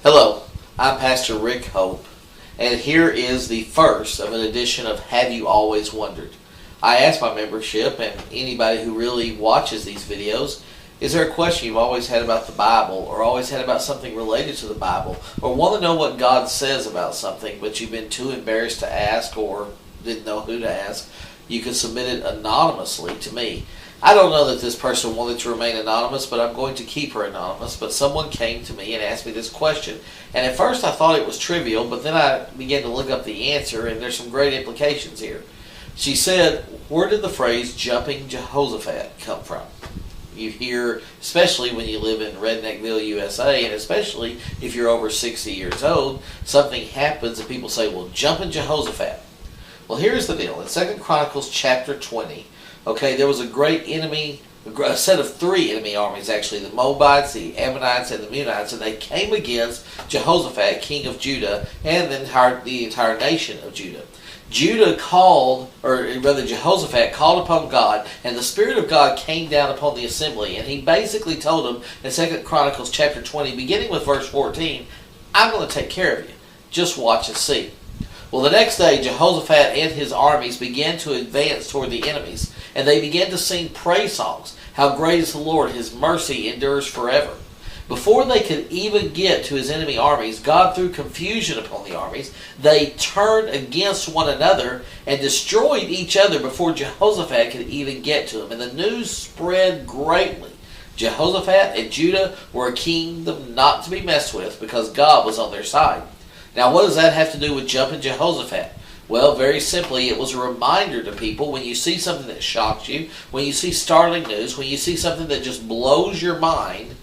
Hello, I'm Pastor Rick Hope, and here is the first of an edition of Have You Always Wondered? I ask my membership and anybody who really watches these videos, is there a question you've always had about the Bible, or always had about something related to the Bible, or want to know what God says about something, but you've been too embarrassed to ask or didn't know who to ask? You can submit it anonymously to me. I don't know that this person wanted to remain anonymous, but I'm going to keep her anonymous. But someone came to me and asked me this question. And at first I thought it was trivial, but then I began to look up the answer, and there's some great implications here. She said, where did the phrase jumping Jehoshaphat come from? You hear, especially when you live in Redneckville, USA, and especially if you're over 60 years old, something happens and people say, well, jumping Jehoshaphat. Well, here's the deal. In 2 Chronicles chapter 20, okay, there was a great enemy, a set of three enemy armies actually, the Moabites, the Ammonites, and the Meunites, and they came against Jehoshaphat, king of Judah, and the entire nation of Judah. Jehoshaphat called upon God, and the Spirit of God came down upon the assembly, and he basically told them in 2 Chronicles chapter 20, beginning with verse 14, I'm going to take care of you. Just watch and see. Well, the next day, Jehoshaphat and his armies began to advance toward the enemies, and they began to sing praise songs. How great is the Lord, his mercy endures forever. Before they could even get to his enemy armies, God threw confusion upon the armies. They turned against one another and destroyed each other before Jehoshaphat could even get to them. And the news spread greatly. Jehoshaphat and Judah were a kingdom not to be messed with because God was on their side. Now, what does that have to do with jumping Jehoshaphat? Well, very simply, it was a reminder to people when you see something that shocks you, when you see startling news, when you see something that just blows your mind,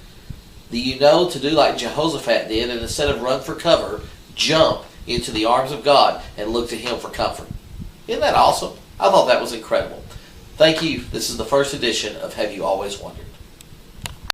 that you know to do like Jehoshaphat did, and instead of run for cover, jump into the arms of God and look to Him for comfort. Isn't that awesome? I thought that was incredible. Thank you. This is the first edition of Have You Always Wondered?